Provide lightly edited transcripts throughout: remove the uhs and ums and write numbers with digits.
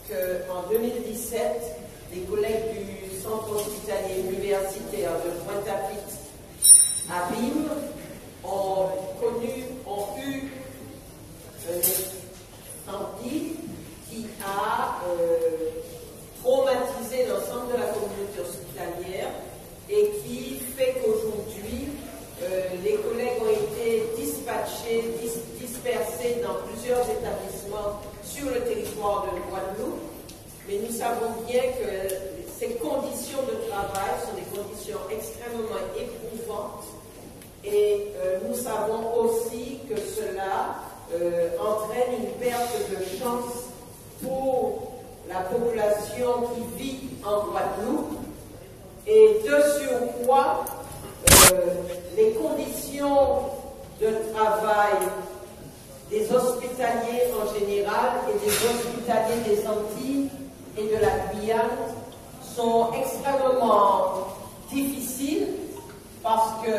qu'en 2017, les collègues du Centre hospitalier universitaire de Pointe-à-Pitre à BIM ont eu un incendie qui a traumatisé l'ensemble de la communauté hospitalière et qui fait qu'aujourd'hui, les collègues ont été dispersés dans plusieurs établissements sur le territoire de Guadeloupe, mais nous savons bien que ces conditions de travail sont des conditions extrêmement éprouvantes et nous savons aussi que cela entraîne une perte de chance pour la population qui vit en Guadeloupe et de surcroît les conditions de travail des hospitaliers en général et des hospitaliers des Antilles et de la Guyane sont extrêmement difficiles parce que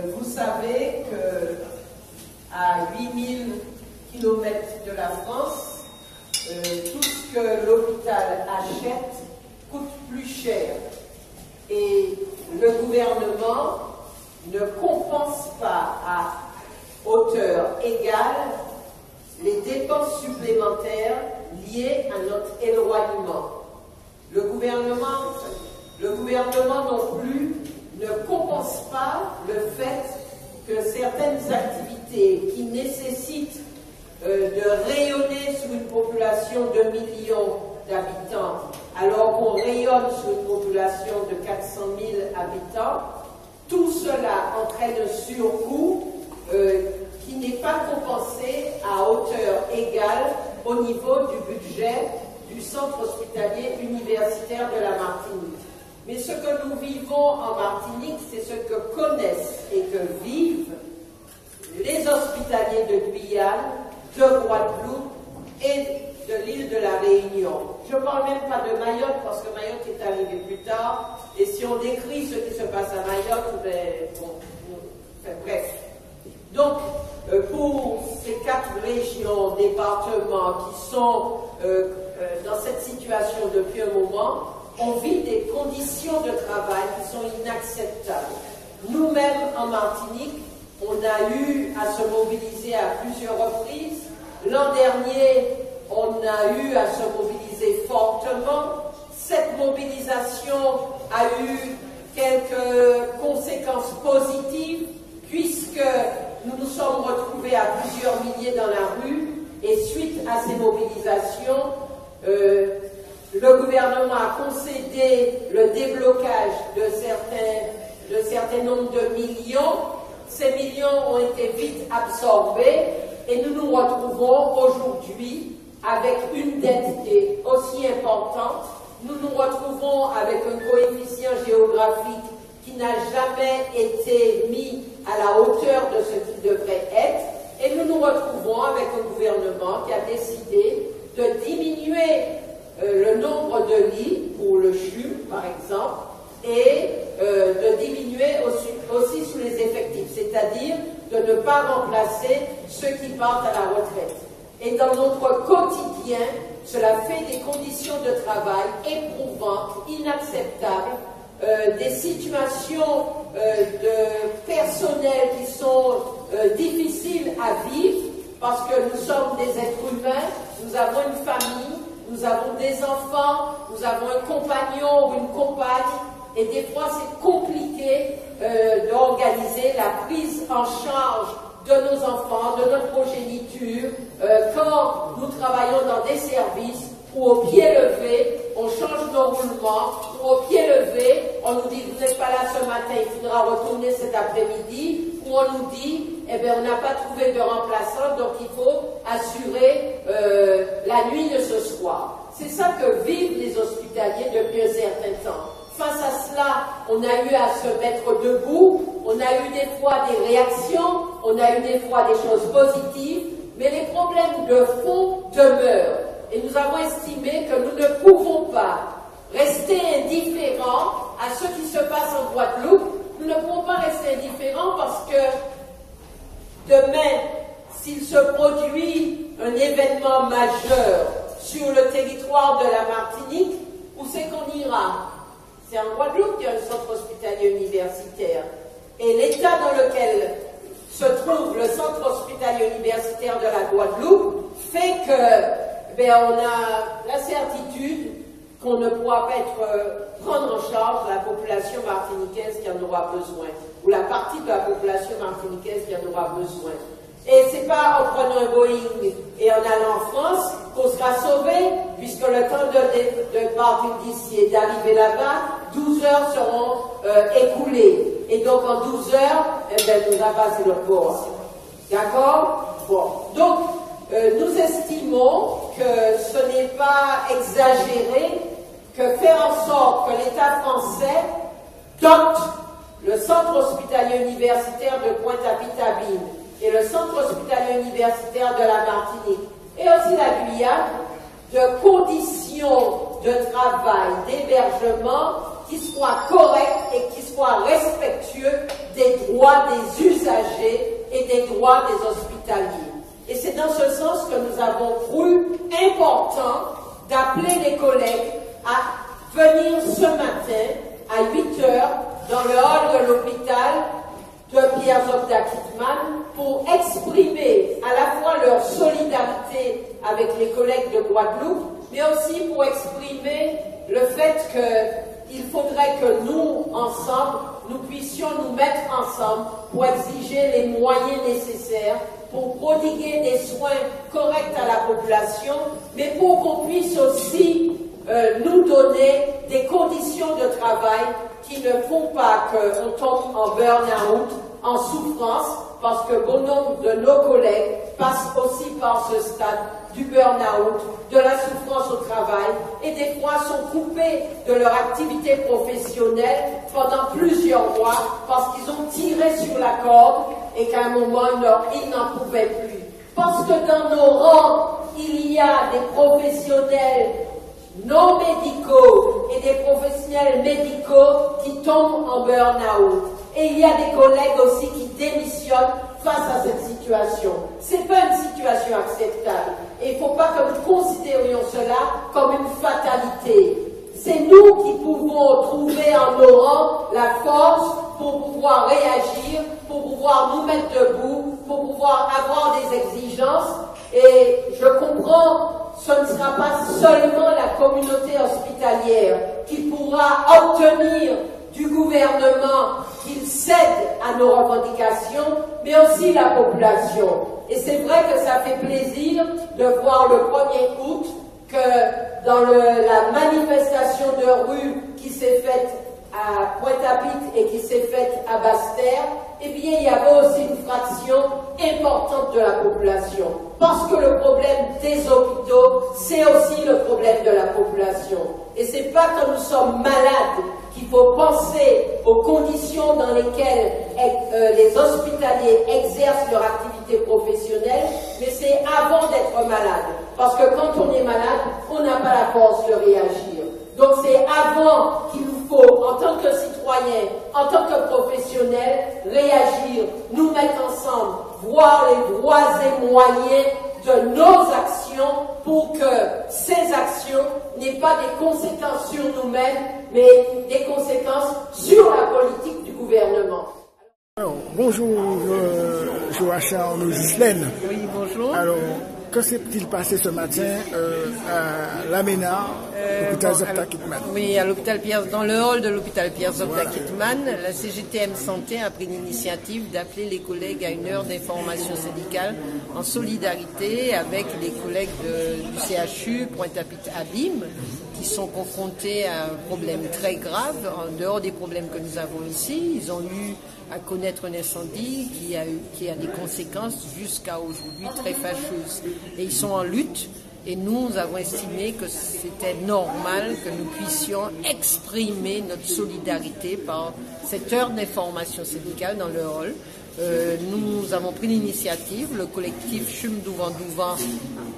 vous savez qu'à 8000 km de la France, tout ce que l'hôpital achète coûte plus cher. Et le gouvernement ne compense pas à hauteur égale les dépenses supplémentaires liées à notre éloignement. Le gouvernement non plus ne compense pas le fait que certaines activités qui nécessitent de rayonner sur une population de millions d'habitants, alors qu'on rayonne sur une population de 400 000 habitants, tout cela entraîne un surcoût qui n'est pas compensé à hauteur égale au niveau du budget du Centre hospitalier universitaire de la Martinique. Mais ce que nous vivons en Martinique, c'est ce que connaissent et que vivent les hospitaliers de Guyane, de Guadeloupe et de l'île de la Réunion. Je ne parle même pas de Mayotte parce que Mayotte est arrivé plus tard et si on décrit ce qui se passe à Mayotte, bref. Donc, pour ces 4 régions, départements qui sont dans cette situation depuis un moment, on vit des conditions de travail qui sont inacceptables. Nous-mêmes, en Martinique, on a eu à se mobiliser à plusieurs reprises. L'an dernier, on a eu à se mobiliser fortement. Cette mobilisation a eu quelques conséquences positives puisque nous nous sommes retrouvés à plusieurs milliers dans la rue et suite à ces mobilisations, le gouvernement a concédé le déblocage de certains nombres de millions. Ces millions ont été vite absorbés et nous nous retrouvons aujourd'hui avec une dette qui est aussi importante. Nous nous retrouvons avec un coefficient géographique qui n'a jamais été mis à la hauteur de ce qu'il devrait être. Et nous nous retrouvons avec un gouvernement qui a décidé de diminuer le nombre de lits pour le CHUM, par exemple, et de diminuer aussi sous les effectifs, c'est-à-dire de ne pas remplacer ceux qui partent à la retraite. Et dans notre quotidien, cela fait des conditions de travail éprouvantes, inacceptables, des situations de personnel qui sont difficiles à vivre parce que nous sommes des êtres humains, nous avons une famille, nous avons des enfants, nous avons un compagnon ou une compagne et des fois c'est compliqué d'organiser la prise en charge de nos enfants, de notre progéniture, quand nous travaillons dans des services où au pied levé, on change nos roulements, où au pied levé, on nous dit vous n'êtes pas là ce matin, il faudra retourner cet après-midi, où on nous dit eh bien on n'a pas trouvé de remplaçant, donc il faut assurer la nuit de ce soir. C'est ça que vivent les hospitaliers depuis un certain temps. Face à cela, on a eu à se mettre debout, on a eu des fois des réactions, on a eu des fois des choses positives, mais les problèmes de fond demeurent. Et nous avons estimé que nous ne pouvons pas rester indifférents à ce qui se passe en Guadeloupe. Nous ne pouvons pas rester indifférents parce que demain, s'il se produit un événement majeur sur le territoire de la Martinique, où c'est qu'on ira? C'est en Guadeloupe qu'il y a un centre hospitalier universitaire. Et l'état dans lequel se trouve le centre hospitalier universitaire de la Guadeloupe fait que on a la certitude qu'on ne pourra pas prendre en charge la population martiniquaise qui en aura besoin, ou la partie de la population martiniquaise qui en aura besoin. Et c'est pas en prenant un Boeing et en allant en France qu'on sera sauvé, puisque le temps de partir d'ici et d'arriver là-bas, 12 heures seront écoulées. Et donc en 12 heures, nous a passé le port. D'accord? Bon. Donc, nous estimons que ce n'est pas exagéré que faire en sorte que l'État français dote le centre hospitalier universitaire de Pointe-à-Pitre-Abîme et le centre hospitalier universitaire de la Martinique et aussi la Guyane de conditions de travail, d'hébergement qui soient correctes et qui soient respectueux des droits des usagers et des droits des hospitaliers. Et c'est dans ce sens que nous avons cru important d'appeler les collègues à venir ce matin à 8 heures dans le hall de l'hôpital de Pierre-Zobda Kittmann pour exprimer à la fois leur solidarité avec les collègues de Guadeloupe, mais aussi pour exprimer le fait qu'il faudrait que nous, ensemble, nous puissions nous mettre ensemble pour exiger les moyens nécessaires pour prodiguer des soins corrects à la population, mais pour qu'on puisse aussi nous donner des conditions de travail qui ne font pas qu'on tombe en burn-out, en souffrance, parce que bon nombre de nos collègues passent aussi par ce stade du burn-out, de la souffrance au travail, et des fois sont coupés de leur activité professionnelle pendant plusieurs mois parce qu'ils ont tiré sur la corde et qu'à un moment ils n'en pouvaient plus. Parce que dans nos rangs, il y a des professionnels non médicaux et des professionnels médicaux qui tombent en burn-out. Et il y a des collègues aussi qui démissionnent face à cette situation. C'est pas une situation acceptable. Et il ne faut pas que nous considérions cela comme une fatalité. C'est nous qui pouvons trouver en nos rangs la force pour pouvoir réagir, pour pouvoir nous mettre debout, pour pouvoir avoir des exigences. Et je comprends, ce ne sera pas seulement la communauté hospitalière qui pourra obtenir du gouvernement qu'il cède à nos revendications, mais aussi la population. Et c'est vrai que ça fait plaisir de voir le 1er août que dans la manifestation de rue qui s'est faite à Pointe-à-Pitre et qui s'est faite à Basse-Terre, eh bien, il y avait aussi une fraction importante de la population. Parce que le problème des hôpitaux, c'est aussi le problème de la population. Et c'est pas quand nous sommes malades qu'il faut penser aux conditions dans lesquelles les hospitaliers exercent leur activité professionnelle, mais c'est avant d'être malade. Parce que quand on est malade, on n'a pas la force de réagir. Donc c'est avant qu'il nous faut, en tant que citoyens, en tant que professionnels, réagir, nous mettre ensemble, voir les voies et moyens de nos actions pour que ces actions n'aient pas des conséquences sur nous-mêmes, mais des conséquences sur la politique du gouvernement. Alors, bonjour, Joachim Ghislaine. Oui, bonjour. Alors, que s'est-il passé ce matin à l'Amena, l'hôpital Zobda Kittmann? Oui, à l'hôpital dans le hall de l'hôpital Pierre-Zobda Kittmann, la CGTM Santé a pris l'initiative d'appeler les collègues à une heure d'information syndicale en solidarité avec les collègues du CHU Pointe-à-Pitre-Abîme qui sont confrontés à un problème très grave, en dehors des problèmes que nous avons ici. Ils ont eu à connaître un incendie qui a des conséquences jusqu'à aujourd'hui très fâcheuses. Et ils sont en lutte. Et nous avons estimé que c'était normal que nous puissions exprimer notre solidarité par cette heure d'information syndicale dans le hall. Nous avons pris l'initiative, le collectif Chum Douvan Douvan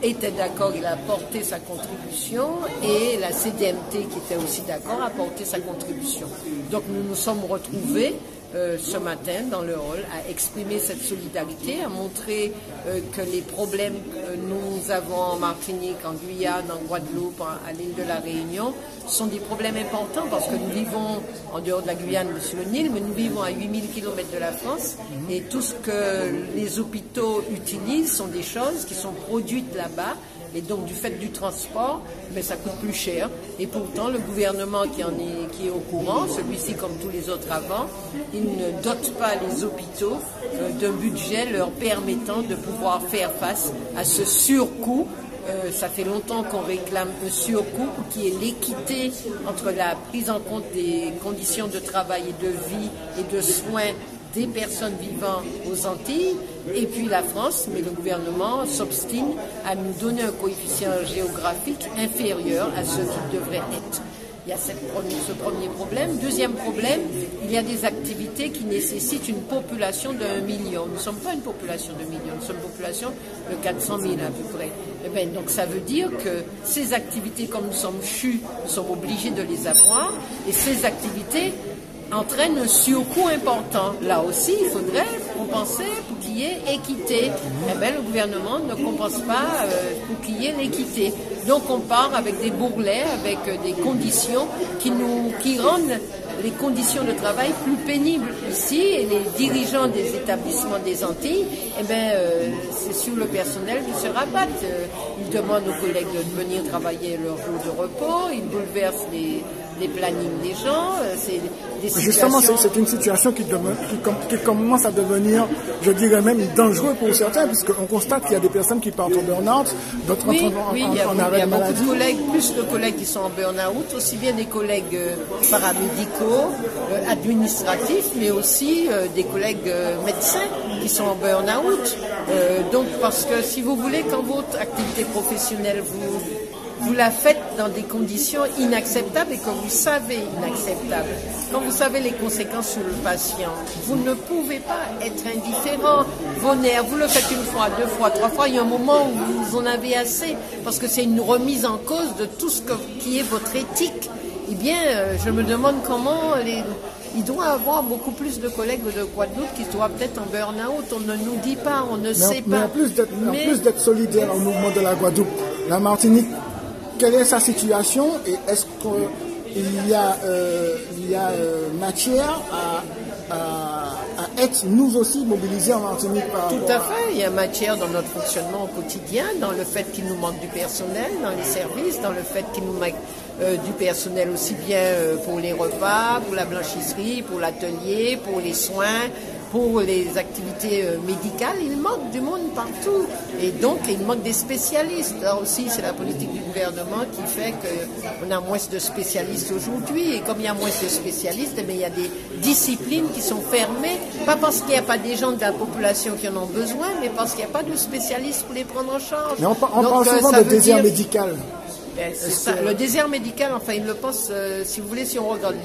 était d'accord, il a apporté sa contribution et la CDMT qui était aussi d'accord a apporté sa contribution. Donc nous nous sommes retrouvés ce matin dans le hall, a exprimé cette solidarité, a montré que les problèmes que nous avons en Martinique, en Guyane, en Guadeloupe, à l'île de la Réunion, sont des problèmes importants parce que nous vivons en dehors de la Guyane sur le Nil, mais nous vivons à 8000 km de la France et tout ce que les hôpitaux utilisent sont des choses qui sont produites là-bas. Et donc, du fait du transport, mais ça coûte plus cher. Et pourtant, le gouvernement qui est au courant, celui-ci comme tous les autres avant, il ne dote pas les hôpitaux d'un budget leur permettant de pouvoir faire face à ce surcoût. Ça fait longtemps qu'on réclame un surcoût qui est l'équité entre la prise en compte des conditions de travail et de vie et de soins des personnes vivant aux Antilles, et puis la France, mais le gouvernement s'obstine à nous donner un coefficient géographique inférieur à ce qu'il devrait être. Il y a ce premier problème. Deuxième problème, il y a des activités qui nécessitent une population de 1 million. Nous ne sommes pas une population de 1 million, nous sommes une population de 400 000 à peu près. Eh bien, donc ça veut dire que ces activités, comme nous sommes CHU, nous sommes obligés de les avoir, et ces activités entraîne un surcoût important. Là aussi, il faudrait compenser pour qu'il y ait équité. Eh bien, le gouvernement ne compense pas pour qu'il y ait l'équité. Donc, on part avec des bourrelets, avec des conditions qui rendent les conditions de travail plus pénibles ici, et les dirigeants des établissements des Antilles, eh bien, c'est sur le personnel qu'ils se rabattent. Ils demandent aux collègues de venir travailler leur jour de repos, ils bouleversent les plannings des gens, c'est des situations... Justement, c'est une situation qui commence à devenir, je dirais même, dangereux pour certains, puisqu'on constate qu'il y a des personnes qui partent au burn-out, d'autres entrent en arrêt de maladie. Il y a beaucoup de collègues, plus de collègues qui sont en burn-out, aussi bien des collègues paramédicaux, administratifs, mais aussi des collègues médecins qui sont en burn-out. Donc, parce que si vous voulez, quand votre activité professionnelle, vous la faites dans des conditions inacceptables et que vous savez inacceptables. Quand vous savez les conséquences sur le patient, vous ne pouvez pas être indifférent. Vos nerfs, vous le faites une fois, 2 fois, 3 fois, il y a un moment où vous en avez assez, parce que c'est une remise en cause de tout ce qui est votre éthique. Eh bien, je me demande comment il doit y avoir beaucoup plus de collègues de Guadeloupe qui doivent être en burn-out. On ne nous dit pas, on ne sait pas. Mais en plus d'être solidaire au mouvement de la Guadeloupe, la Martinique, quelle est sa situation et est-ce qu'il y a matière à être nous aussi mobilisés en Martinique par Tout à fait, il y a matière dans notre fonctionnement au quotidien, dans le fait qu'il nous manque du personnel, dans les services, dans le fait qu'il nous manque du personnel aussi bien pour les repas, pour la blanchisserie, pour l'atelier, pour les soins, pour les activités médicales. Il manque du monde partout et donc il manque des spécialistes. Là aussi, c'est la politique du gouvernement qui fait qu'on a moins de spécialistes aujourd'hui, et comme il y a moins de spécialistes, eh bien, il y a des disciplines qui sont fermées, pas parce qu'il n'y a pas des gens de la population qui en ont besoin, mais parce qu'il n'y a pas de spécialistes pour les prendre en charge. Mais on parle souvent de désert médical. C'est ça. Le désert médical, enfin, il le pense, si vous voulez, si on regarde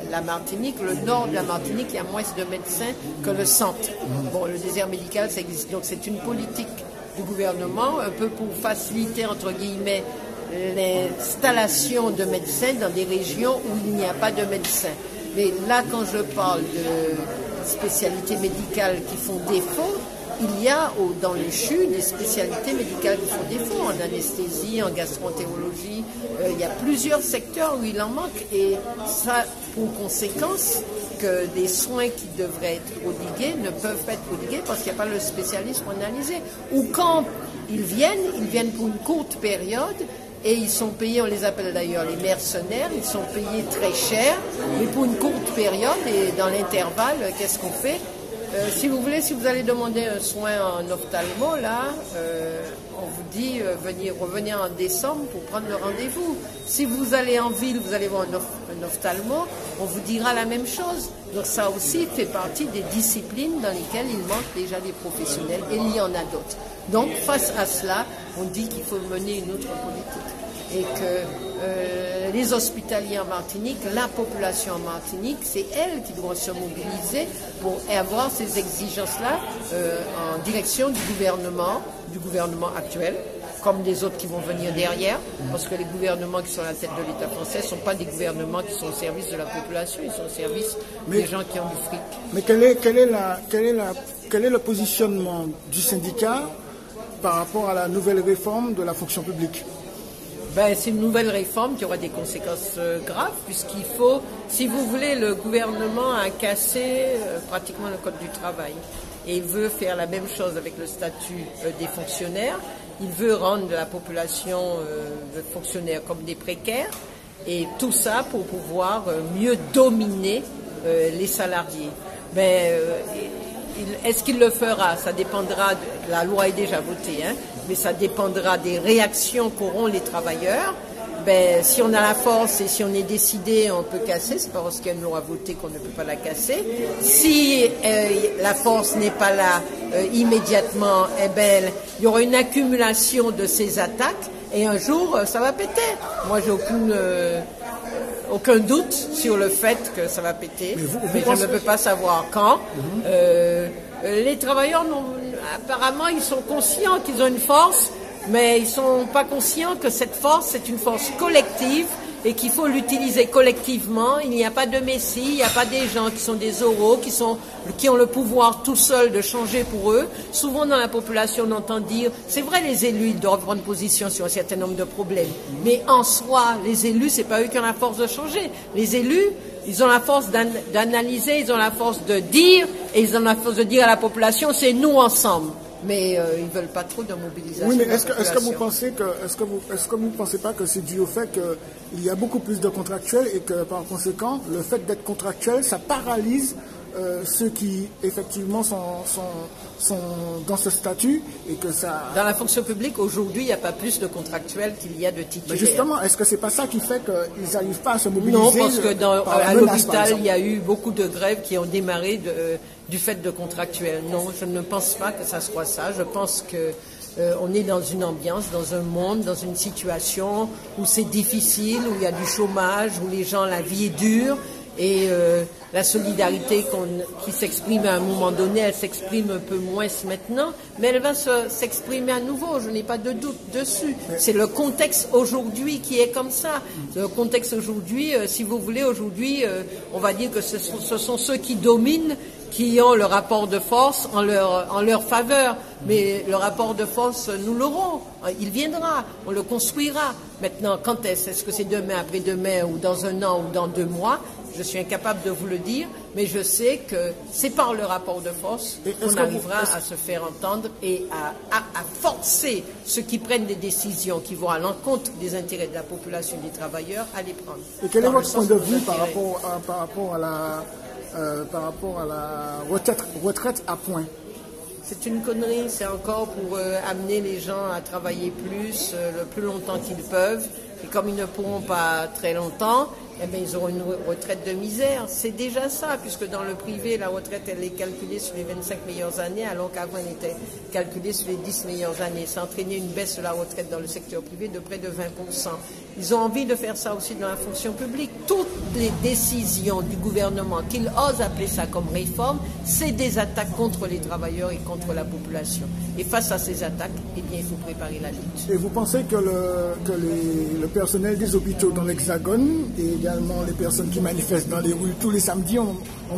la Martinique, le nord de la Martinique, il y a moins de médecins que le centre. Bon, le désert médical, ça existe. Donc, c'est une politique du gouvernement, un peu pour faciliter, entre guillemets, l'installation de médecins dans des régions où il n'y a pas de médecins. Mais là, quand je parle de spécialités médicales qui font défaut, il y a dans le CHU des spécialités médicales qui font défaut, en anesthésie, en gastroentérologie. Il y a plusieurs secteurs où il en manque, et ça a pour conséquence que des soins qui devraient être prodigués ne peuvent pas être prodigués parce qu'il n'y a pas le spécialiste pour analyser. Ou quand ils viennent pour une courte période, et ils sont payés, on les appelle d'ailleurs les mercenaires, ils sont payés très cher, mais pour une courte période, et dans l'intervalle, qu'est-ce qu'on fait ? Si vous voulez, si vous allez demander un soin en ophtalmo, là, on vous dit revenir en décembre pour prendre le rendez-vous. Si vous allez en ville, vous allez voir un ophtalmo, on vous dira la même chose. Donc ça aussi fait partie des disciplines dans lesquelles il manque déjà des professionnels, et il y en a d'autres. Donc face à cela, on dit qu'il faut mener une autre politique. Et que les hospitaliers en Martinique, la population en Martinique, c'est elle qui doit se mobiliser pour avoir ces exigences-là en direction du gouvernement actuel, comme des autres qui vont venir derrière, parce que les gouvernements qui sont à la tête de l'État français ne sont pas des gouvernements qui sont au service de la population, ils sont au service des gens qui ont du fric. Mais quel est le positionnement du syndicat par rapport à la nouvelle réforme de la fonction publique? C'est une nouvelle réforme qui aura des conséquences graves, puisqu'il faut, si vous voulez, le gouvernement a cassé pratiquement le code du travail. Et il veut faire la même chose avec le statut des fonctionnaires. Il veut rendre la population de fonctionnaires comme des précaires. Et tout ça pour pouvoir mieux dominer les salariés. Est-ce qu'il le fera? Ça dépendra, la loi est déjà votée, hein, mais ça dépendra des réactions qu'auront les travailleurs. Si on a la force et si on est décidé, on peut casser. C'est pas parce qu'il y a une loi votée qu'on ne peut pas la casser. Si la force n'est pas là immédiatement, il y aura une accumulation de ces attaques et un jour, ça va péter. Moi, j'ai aucun doute sur le fait que ça va péter, mais je ne peux pas savoir quand. Les travailleurs, apparemment, ils sont conscients qu'ils ont une force, mais ils ne sont pas conscients que cette force, c'est une force collective et qu'il faut l'utiliser collectivement. Il n'y a pas de messie, il n'y a pas des gens qui sont des oraux, qui ont le pouvoir tout seuls de changer pour eux. Souvent dans la population, on entend dire, c'est vrai, les élus ils doivent prendre position sur un certain nombre de problèmes, mais en soi, les élus, c'est pas eux qui ont la force de changer. Les élus, ils ont la force d'analyser, ils ont la force de dire, et ils ont la force de dire à la population, c'est nous ensemble. Mais ils veulent pas trop de mobilisation. Oui, mais est-ce que vous pensez pas que c'est dû au fait qu'il y a beaucoup plus de contractuels et que par conséquent, le fait d'être contractuel, ça paralyse ceux qui effectivement sont dans ce statut et que ça. Dans la fonction publique, aujourd'hui, il n'y a pas plus de contractuels qu'il y a de titulaires. Mais justement, est-ce que c'est pas ça qui fait qu'ils n'arrivent pas à se mobiliser? Non, parce que à l'hôpital, il y a eu beaucoup de grèves qui ont démarré du fait de contractuels. Non, je ne pense pas que ça soit ça. Je pense que on est dans une ambiance, dans un monde, dans une situation où c'est difficile, où il y a du chômage, où les gens, la vie est dure. Et la solidarité qui s'exprime à un moment donné, elle s'exprime un peu moins maintenant, mais elle va s'exprimer à nouveau, je n'ai pas de doute dessus. C'est le contexte aujourd'hui qui est comme ça. Le contexte aujourd'hui, si vous voulez, aujourd'hui, on va dire que ce sont ceux qui dominent, qui ont le rapport de force en leur faveur. Mais le rapport de force, nous l'aurons. Il viendra, on le construira. Maintenant, quand est-ce que c'est demain, après-demain, ou dans un an, ou dans 2 mois? Je suis incapable de vous le dire, mais je sais que c'est par le rapport de force qu'on arrivera à se faire entendre et à forcer ceux qui prennent des décisions qui vont à l'encontre des intérêts de la population et des travailleurs à les prendre. Et quel est votre point de vue par rapport à la retraite à points? C'est une connerie, c'est encore pour amener les gens à travailler plus, le plus longtemps qu'ils peuvent. Et comme ils ne pourront pas très longtemps, ils auront une retraite de misère. C'est déjà ça, puisque dans le privé, la retraite, elle est calculée sur les 25 meilleures années, alors qu'avant, elle était calculée sur les 10 meilleures années. Ça a entraîné une baisse de la retraite dans le secteur privé de près de 20%. Ils ont envie de faire ça aussi dans la fonction publique. Toutes les décisions du gouvernement, qu'ils osent appeler ça comme réforme, c'est des attaques contre les travailleurs et contre la population. Et face à ces attaques, il faut préparer la lutte. Et vous pensez que le personnel des hôpitaux dans l'Hexagone et également les personnes qui manifestent dans les rues tous les samedis ont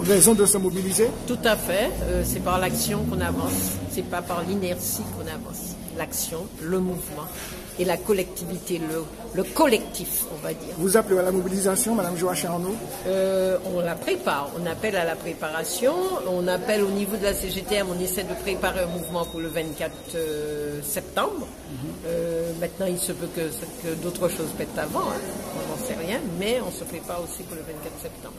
raison de se mobiliser? Tout à fait. C'est par l'action qu'on avance. C'est pas par l'inertie qu'on avance. L'action, le mouvement et la collectivité, le collectif, on va dire. Vous appelez à la mobilisation, Madame Joachim Arnaud? On la prépare. On appelle à la préparation. On appelle au niveau de la CGTM. On essaie de préparer un mouvement pour le 24 septembre. Maintenant, il se peut que d'autres choses pètent avant. On n'en sait rien, mais on se prépare aussi pour le 24 septembre.